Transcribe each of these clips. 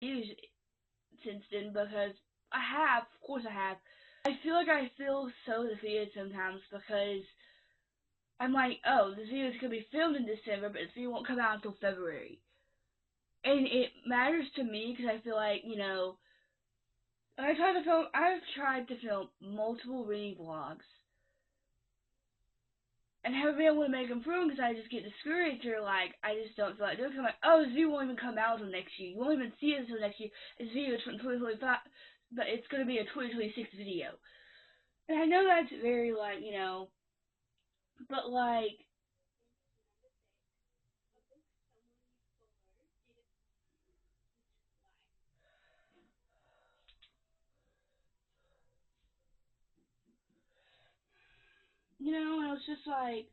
used since then because I have, of course I have. I feel like I feel so defeated sometimes because I'm like, oh, this video is gonna be filmed in December, but this video won't come out until February, and it matters to me because I feel like I've tried to film multiple reading vlogs and haven't been able to make them through because I just get discouraged or like I just don't feel like doing it. I'm like, oh, this video won't even come out until next year. You won't even see it until next year. This video is from 2025, but it's gonna be a 2026 video. And I know that's very like but like and I was just like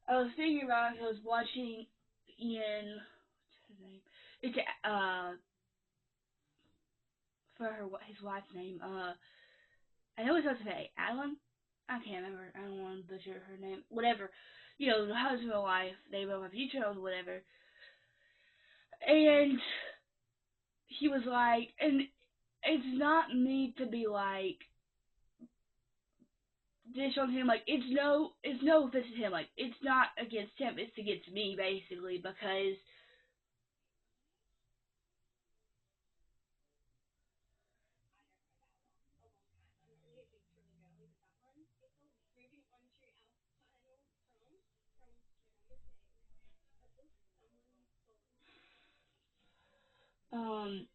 I was thinking about it. I was watching Ian. What's his name? It's for his wife's name. I know it's supposed to say Alan. I can't remember. I don't want to butcher her name. Whatever. The husband and wife. They both have future children, whatever. And he was like, and it's not me to be like dish on him. Like it's no offense to him. Like it's not against him. It's against me basically because um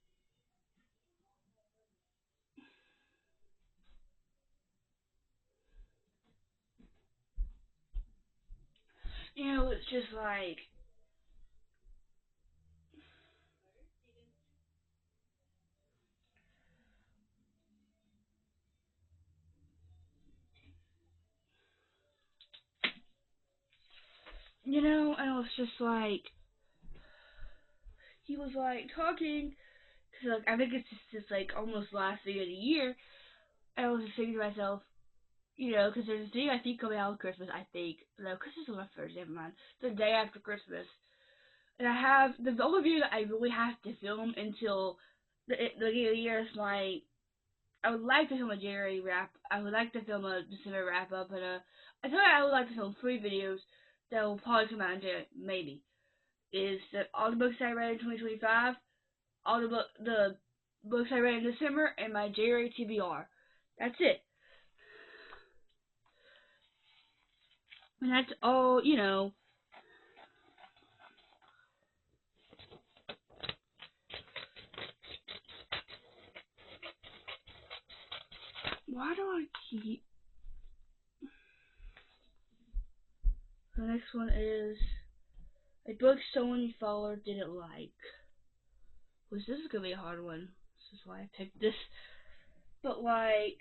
it's just like and it was just like he was like talking because like I think it's just this like almost last video of the year. And I was just thinking to myself, because there's a day I think coming out of Christmas. I think no, Christmas is my first. Never mind. The day after Christmas, and I have the only video that I really have to film until the beginning of the year is my. I would like to film a January wrap. I would like to film a December wrap up, and I thought I would like to film 3 videos that will probably come out in January, maybe. Is that all the books I read in 2025, all the books I read in December, and my January TBR. That's it. And that's all. Why do I keep. The next one is a book someone you follow didn't like. Which this is gonna be a hard one. This is why I picked this. But like,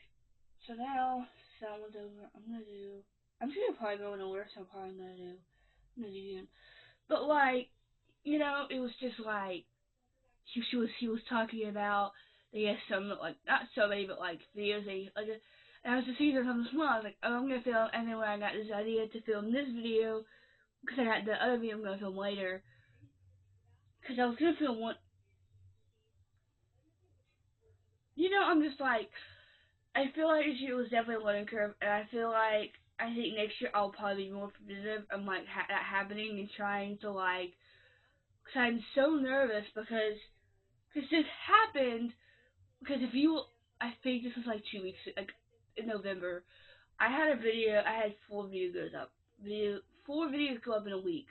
so now someone's over. I'm just gonna probably go in order. So I'm probably gonna do. I'm gonna do him. But like, it was just like he was talking about they had some like not so many but like videos they like. And I was just seeing something small. I was like, oh, I'm gonna film. And then when I got this idea to film this video, because I got the other video I'm gonna film later. Because I was gonna film one. I'm just like I feel like this year was definitely a learning curve, and I feel like I think next year I'll probably be more preventative of like that happening and trying to like. Because I'm so nervous because this happened. Because if you, I think this was like 2 weeks, like in November. I had a video. I had 4 videos up. 4 videos go up in a week.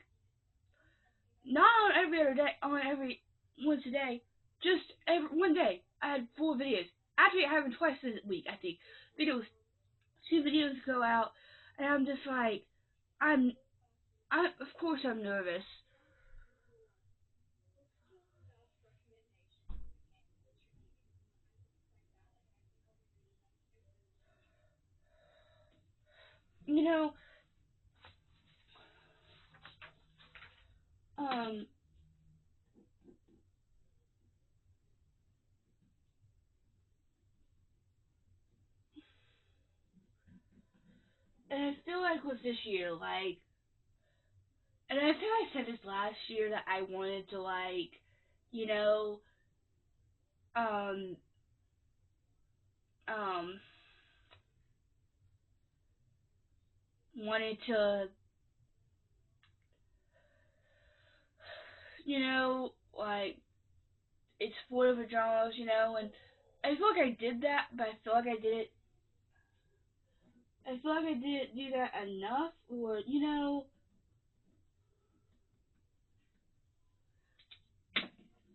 Not on every other day. On every once a day. Just every one day. I had 4 videos. Actually, I have them twice this week. I think videos. 2 videos go out, and I'm just like, I'm. Of course I'm nervous. You know. Um. And I feel like with this year, like, and I think I said this last year that I wanted to like, you know, um um wanted to, like, it's full of dramas, and I feel like I did that, but I feel like I didn't do that enough, or,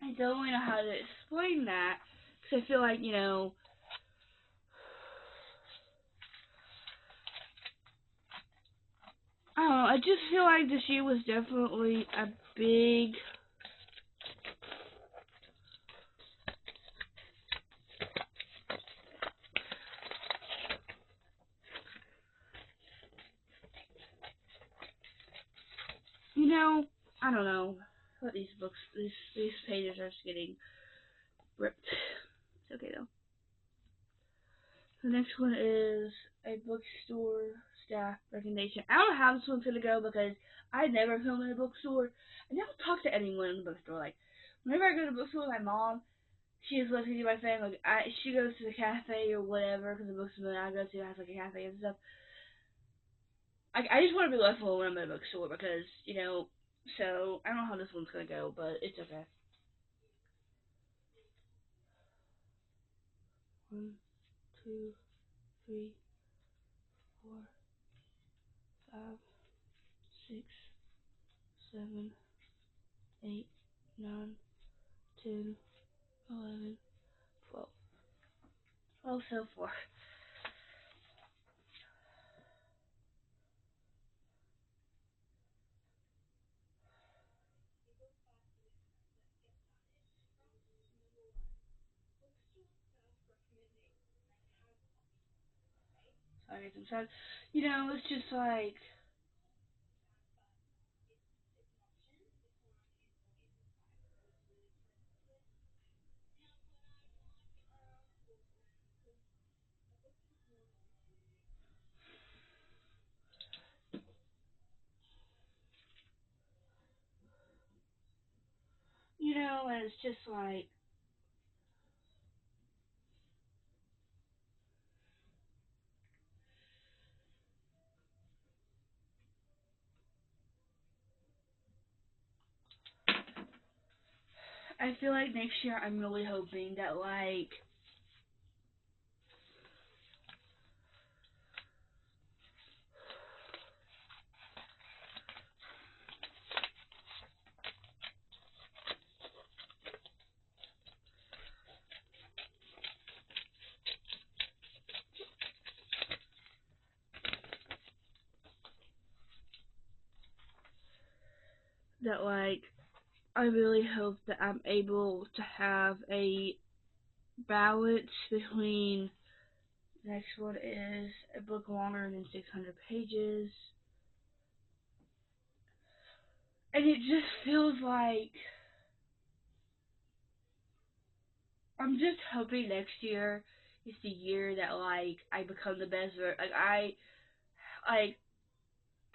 I don't really know how to explain that, because I feel like, I don't know, I just feel like this year was definitely a big, I don't know, what these books, these pages are just getting ripped. It's okay though. The next one is a bookstore staff recommendation. I don't know how this one's gonna go because I never film in a bookstore. I never talk to anyone in the bookstore. Like, whenever I go to the bookstore with my mom, she is listening to my family. Like, she goes to the cafe or whatever because the bookstore that I go to has like a cafe and stuff. I just want to be left alone when I'm at a bookstore because, so I don't know how this one's gonna go, but it's okay. 1, 2, 3, 4, 5, 6, 7, 8, 9, 10, 11, 12. 12 so far. So I get some sad. It's just like, and it's just like, I feel like next year I'm really hoping that, like, that, like, I really hope that I'm able to have a balance between, the next one is a book longer than 600 pages. And it just feels like I'm just hoping next year is the year that, like, I become the best like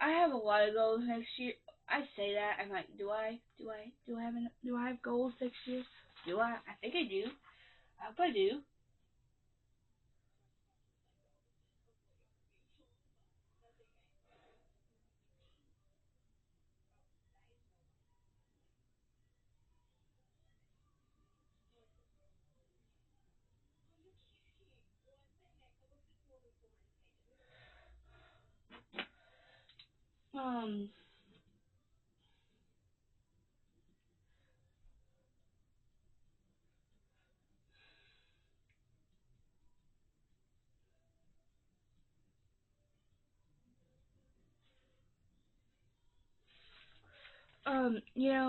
I have a lot of goals next year. I say that I'm like, do I have goals next year? Do I? I think I do. I hope I do. Um,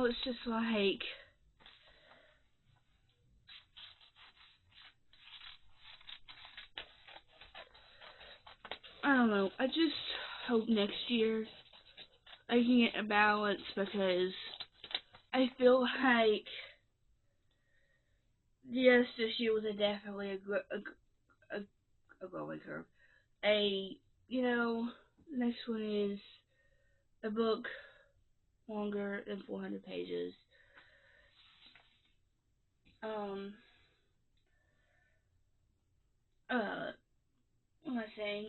it's just like, I don't know. I just hope next year I can get a balance because I feel like, yes, this year was definitely a growing curve. A, the next one is a book longer than 400 pages. Um,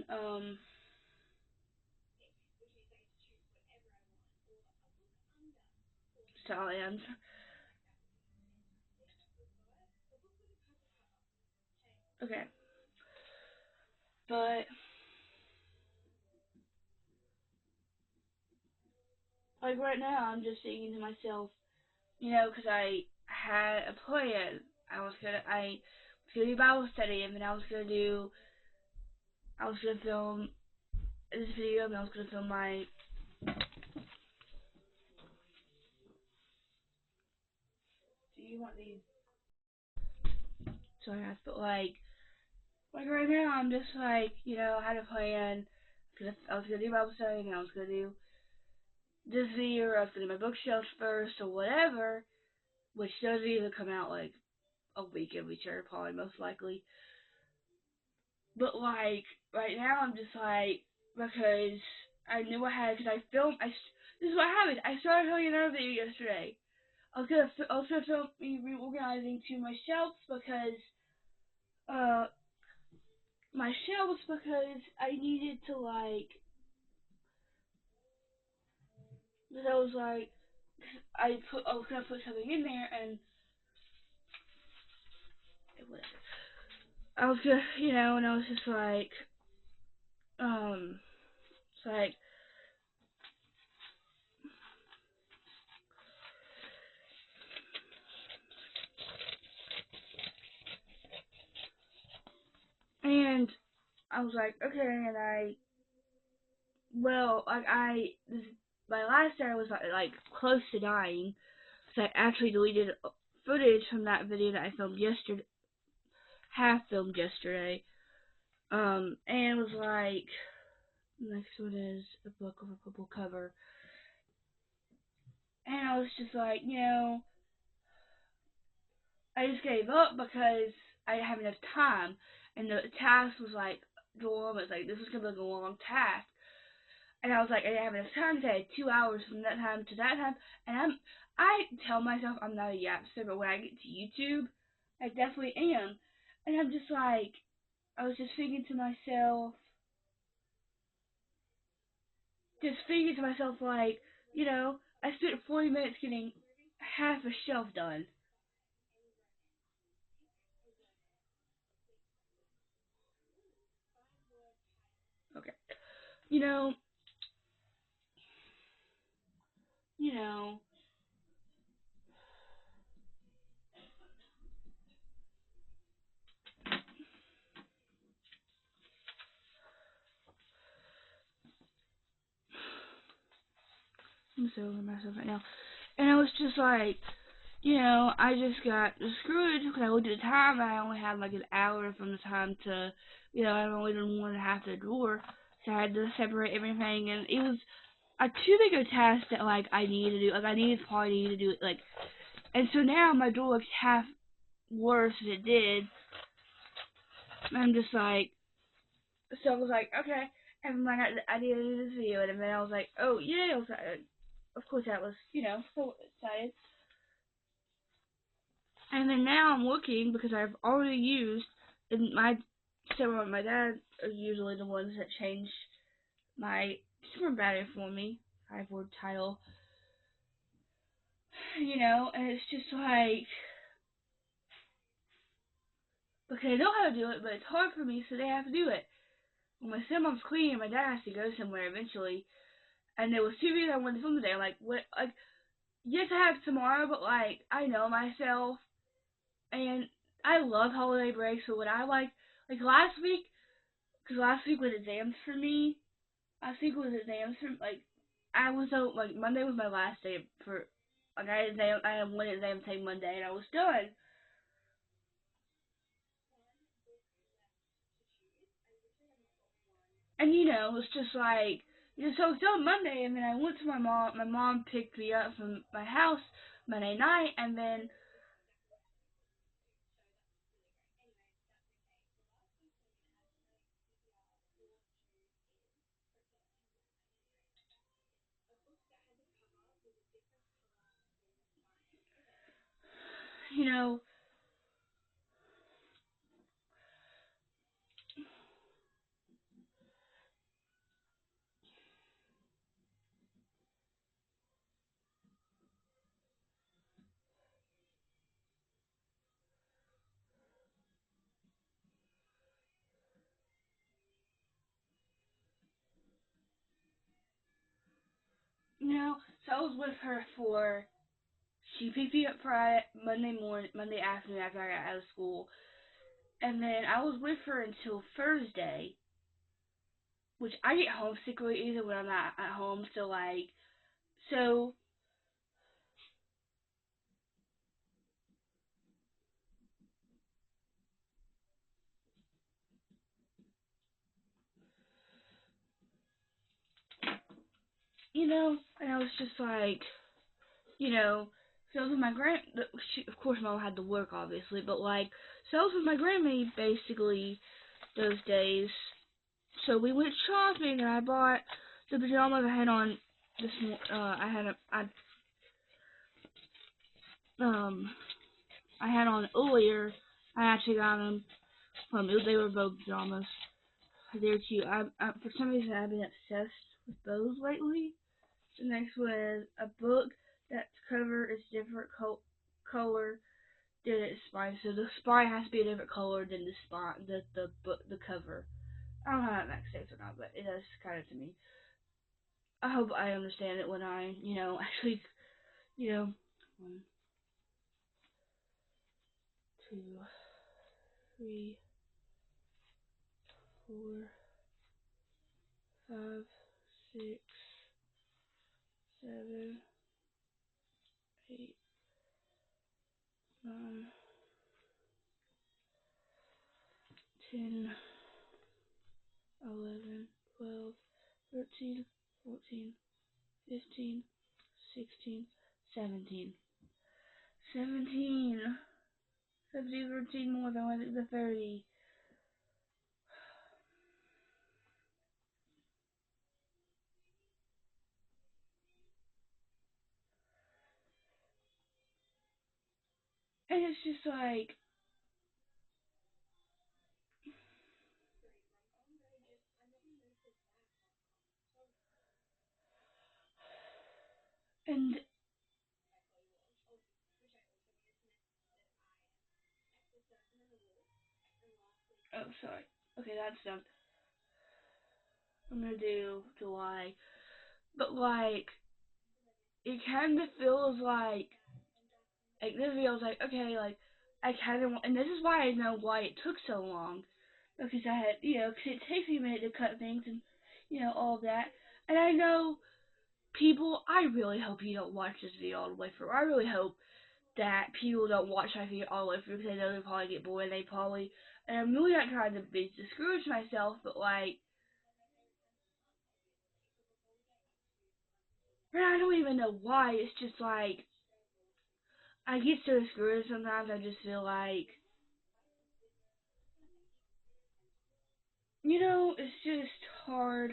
saying, Stallions. Okay. But, like, right now, I'm just thinking to myself, because I had a plan. I was gonna do Bible study, and then I was gonna film this video, and I was gonna film my, do you want these? Sorry, but like right now, I'm just like, I had a plan. I was gonna do Bible study, and I was gonna do this video, or I was gonna do my bookshelf first, or whatever, which doesn't even come out like a week in future, probably most likely. But like right now, I'm just like, because I knew I had, because I filmed. This is what happened. I started filming another video yesterday. I was gonna film me reorganizing to my shelves uh because I needed to because I was like, I was gonna put something in there and whatever. I was gonna, and I was just like, it's like, and I was like, okay, and this, my last day was like close to dying, so I actually deleted footage from that video that I filmed yesterday, half filmed yesterday, and it was like, next one is a book with a purple cover, and I was just like, I just gave up because I didn't have enough time, and the task was like, Dorm was like, this was gonna be a long task, and I was like, I didn't have enough time because I had 2 hours from that time to that time, and I tell myself I'm not a yapster, but when I get to YouTube, I definitely am, and I'm just like, I was just thinking to myself like, I spent 40 minutes getting half a shelf done. Okay, you know, you know, I'm so over myself right now. And I was just like, I just got screwed because I looked at the time and I only had like an hour from the time to, I've only done 1.5 of the drawer. So I had to separate everything, and it was a too big a task that like I needed to do. Like I needed to do it. Like, and so now my drawer looks half worse than it did. And I'm just like, so I was like, okay. And when I did this video, and then I was like, oh yeah, I was like, of course that was, so excited. And then now I'm looking because I've already used, and my dad are usually the ones that change my camera battery for me. 5-word title, and it's just like, because I know how to do it, but it's hard for me, so they have to do it. When my stepmom's cleaning, my dad has to go somewhere eventually, and there was 2 videos I wanted to film today. I'm like, what? Like, yes, I have tomorrow, but like, I know myself, and I love holiday breaks. So what I like last week, because last week was exams for me. Last week was exams for like, I was so like Monday was my last day for like I had one exam take Monday, and I was done. And it's just like, so it's on Monday, and then I went to my mom. My mom picked me up from my house Monday night, and then you know, So I was with her for she picked me up Friday, Monday afternoon after I got out of school, and then I was with her until Thursday, which I get homesick really easy when I'm not at home. So and I was just like, you know, so I was with my of course, mom had to work obviously, but so I was with my grandma basically those days. So we went shopping, and I bought the pajamas I had on this. I had um I had on earlier. I actually got them from they were both pajamas. They're cute. For some reason I've been obsessed with those lately. The next one is a book that's cover is different color than its spine. So the spine has to be a different color than the spine, the book, the cover. I don't know how that makes sense or not, but it does kind of to me. I hope I understand it when I, actually, you know, 1, 2, 3, 4, 5, 6, 7, 8, 9, 10, 11, 12, 13, 14, 15, 16, 17. 17. 17, 13 more than I think the 30. And it's just like, and, oh, sorry. Okay, that's done. I'm gonna do July. But, it kind of feels this feels like, okay, I kind of want, and this is why I know why it took so long. Because I had, because it takes me a minute to cut things and, all of that. And I know people, I really hope you don't watch this video all the way through. I really hope that people don't watch my video all the way through because I know they probably get bored. And I'm really not trying to be discourage myself, but I don't even know why. It's just I get so discouraged sometimes. I just feel like, it's just hard.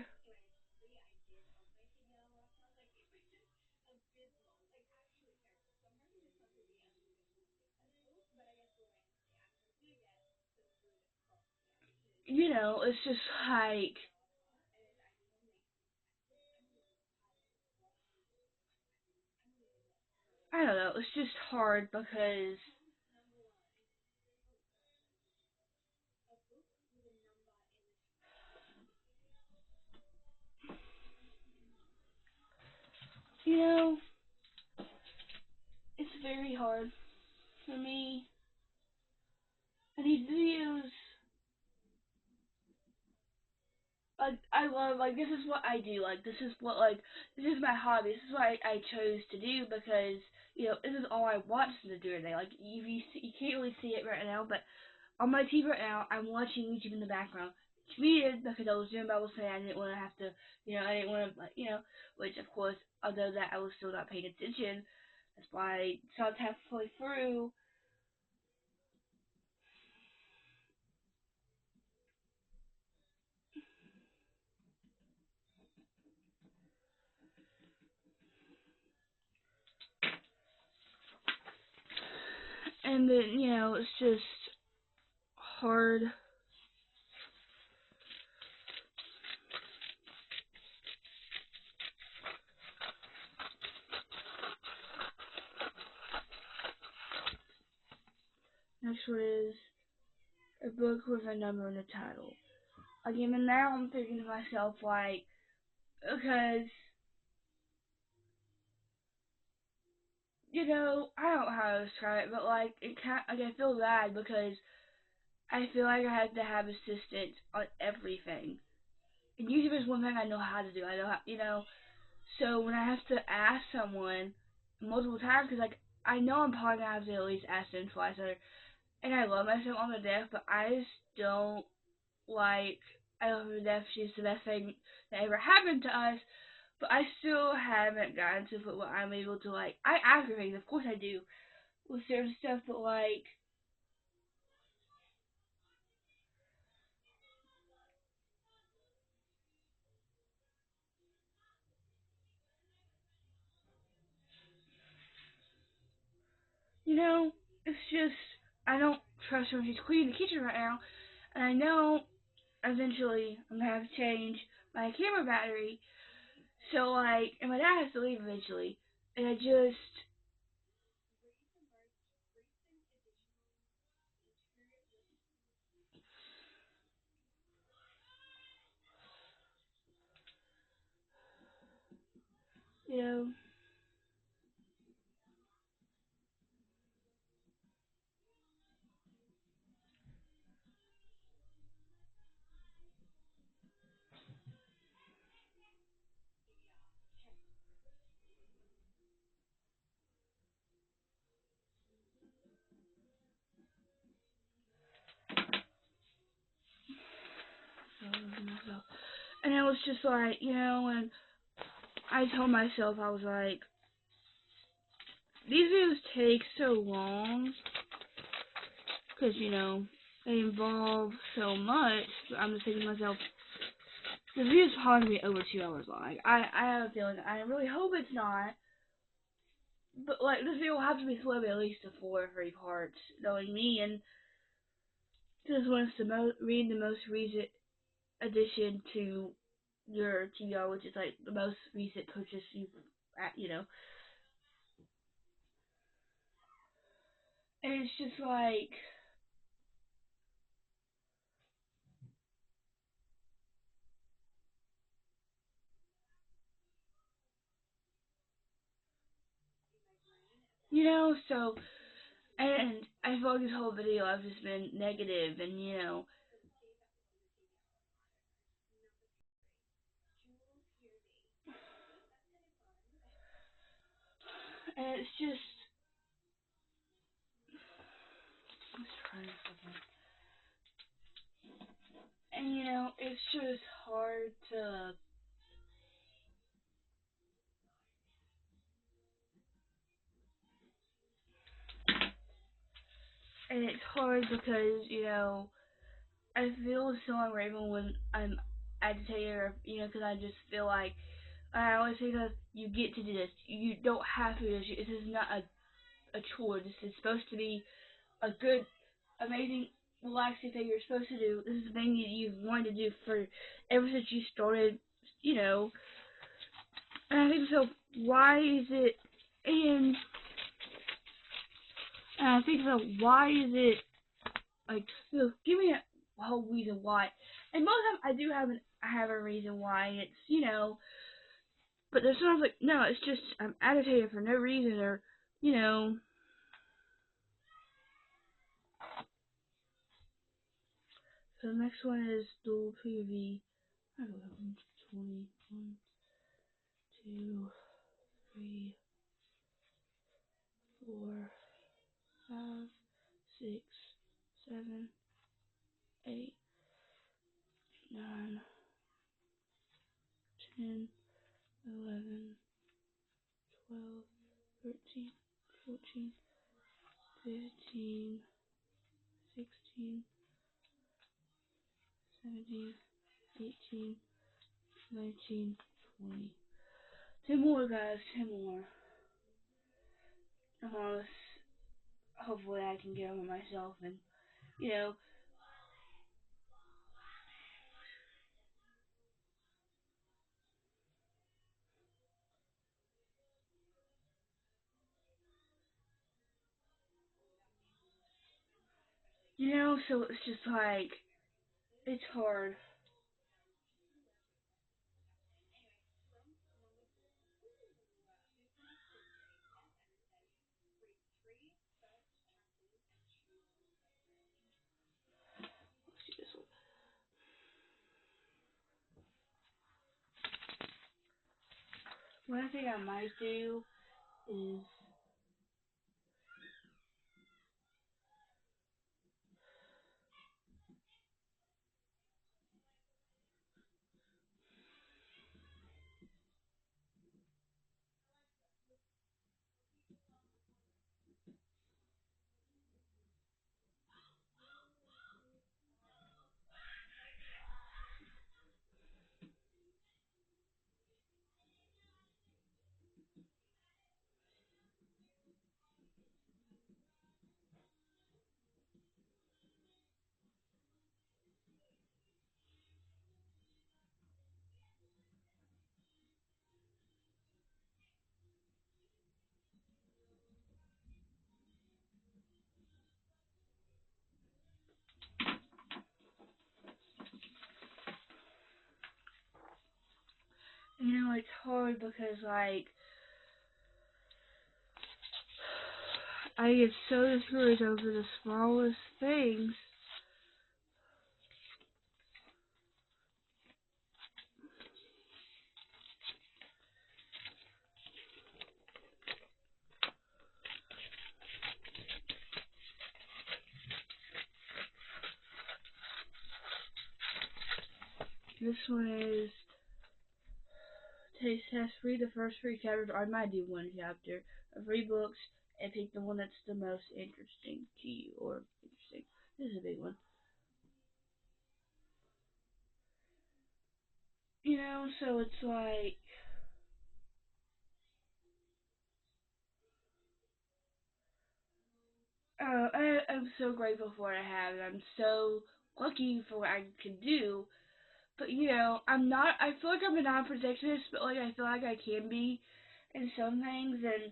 It's just I don't know. It's just hard because you know it's very hard for me. And these videos, I love, this is what I do. This is my hobby. This is what I chose to do because this is all I watch during the day. You can't really see it right now, but on my TV right now, I'm watching YouTube in the background. It's muted because I was doing Bible study. I didn't want to have to, I didn't want to, which of course, although that I was still not paying attention. That's why I stopped halfway through. And then, it's just hard. Next one is a book with a number in the title. Again, and now I'm thinking to myself, because I don't know how to describe it, but like like I feel bad because I feel like I have to have assistance on everything. And YouTube is one thing I know how to do. I know how. So when I have to ask someone multiple times, because like I know I'm probably gonna have to at least ask them twice, and I love myself on the deaf, but I just don't like. I love the deaf. She's the best thing that ever happened to us. But I still haven't gotten to the point where I'm able to like. I ask her things, of course I do, with certain stuff, but like you know, it's just I don't trust her when she's cleaning the kitchen right now, and I know eventually I'm gonna have to change my camera battery. So like, and my dad has to leave eventually, and I just, you know, and I was just like, and I told myself I was like, these videos take so long because they involve so much. I'm just thinking to myself, the video's probably gonna be over 2 hours long. Like, I have a feeling. I really hope it's not. But like this video will have to be split up at least to 4 or 3 parts, knowing me, and this one's read the most recent addition to your TBR, which is like the most recent purchase you've. And it's just like, so, and I feel like this whole video I've just been negative, and it's just, let's try this again. And it's just hard to, and it's hard because, I feel so unravel when I'm agitated, or, because I just feel like, I always say that you get to do this. You don't have to do this. This is not a chore. This is supposed to be a good, amazing, relaxing thing you're supposed to do. This is the thing that you've wanted to do for ever since you started, you know. And I think so. Why is it? And, and I think so. Why is it like? So give me a whole reason why. And most of the time, I have a reason why. It's but there's sometimes like no, it's just I'm agitated for no reason, or you know. So the next one is dual PV. I don't know, 20, 1, 2, 3, 4, 5, 6, 7, 8, 9, 10, 11, 12, 13, 14, 15, 16, 17, 18, 19, 20. 10 more, guys. 10 more. Uh, Hopefully I can get over myself, and, you know, so it's just like, it's hard. One thing I might do is, it's hard because, like, I get so discouraged over the smallest things. This one is taste test. Read the first three chapters, or I might do one chapter of 3 books and pick the one that's the most interesting to you, or interesting. This is a big one. So it's like, I'm so grateful for what I have, and I'm so lucky for what I can do. But I'm not. I feel like I'm a non-perfectionist, but like I feel like I can be in some things. And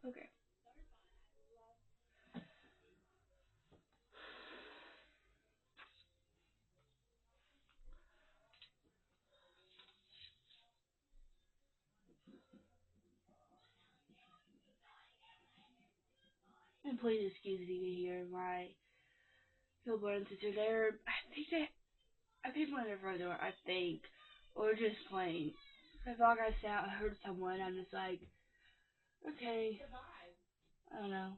okay, and please excuse me to hear my Philbert sister there. I think one of their further. I think, or just plain. I feel like I heard someone. I'm just like, okay, I don't know.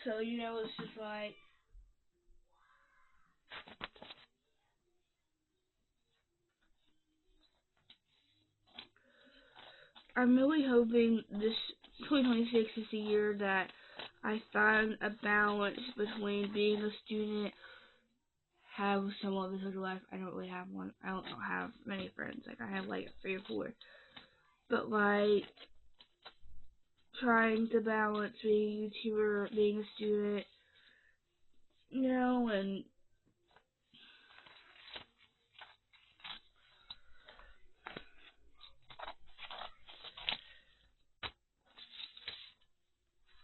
So it's just like I'm really hoping this 2026 is the year that I find a balance between being a student, have somewhat of a social life. I don't really have one. I don't have many friends. Like I have like 3 or 4. But like trying to balance being a YouTuber, being a student, and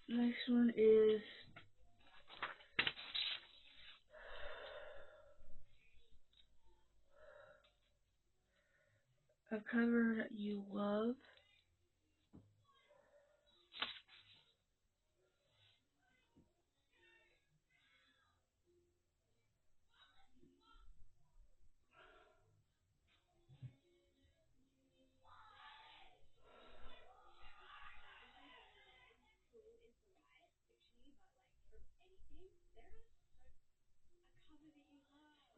next one is a cover that you love.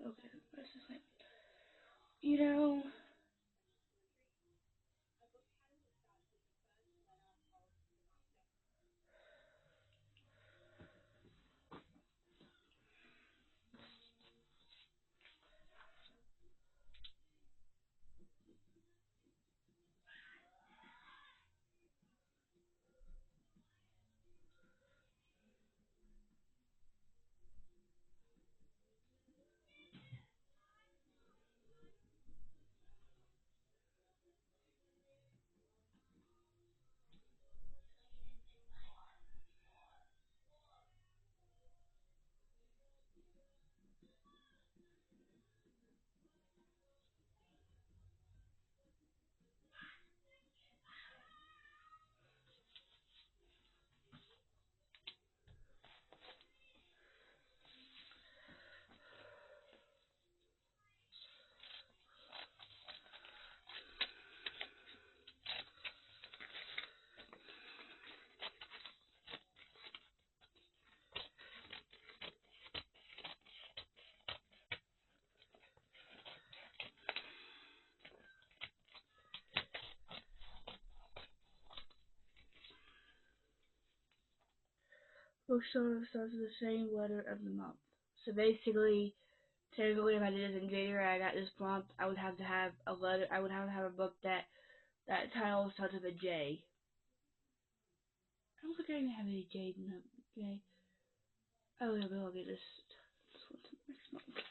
Okay, that's just like, you know, Both starts with the same letter of the month. So basically, technically, if I did this in January, I got this prompt, I would have to have a letter. I would have to have a book that title starts with a J. I don't think I even have any J in the J. Oh, yeah, but I'll get this next month.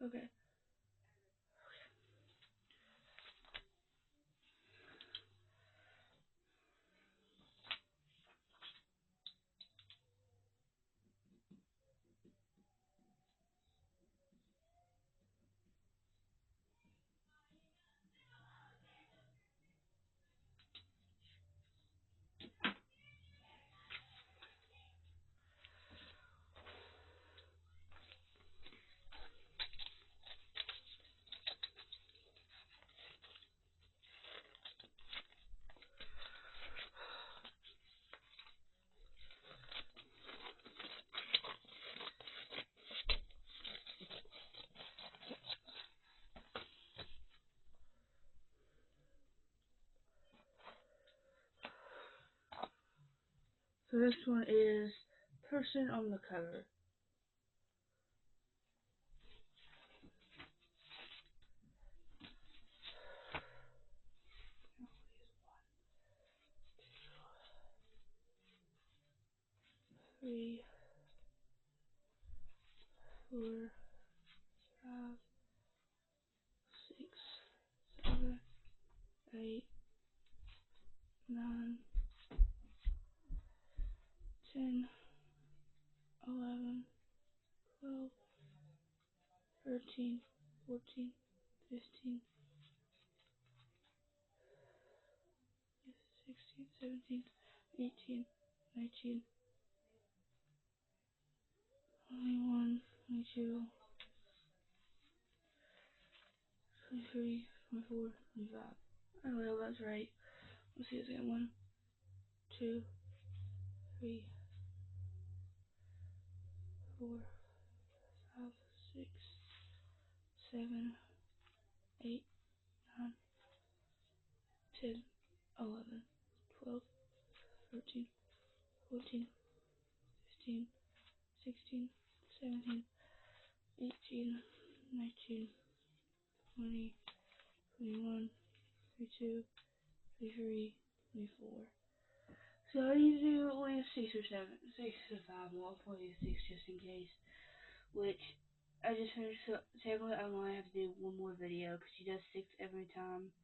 Okay. So this one is person on the cover. Three, four, five, 6, 7, 8, 9, 10, 11, 12, 13, 14, 15, 16, 17, 18, 19, 21, 22, 23, 24, 25. Oh well, that's right. Let's see this again. 1, 2, 3, 4, 5, 6, 7, 8, 9, 10, 11, 12, 13, 14, 15, 16, 17, 18, 19, 20, 21, 22, 23, 24. So I need to do at least 6 or 7, 6 to 5 more. I'll probably do 6 just in case. Which I just finished. So technically, I only have to do one more video because she does 6 every time.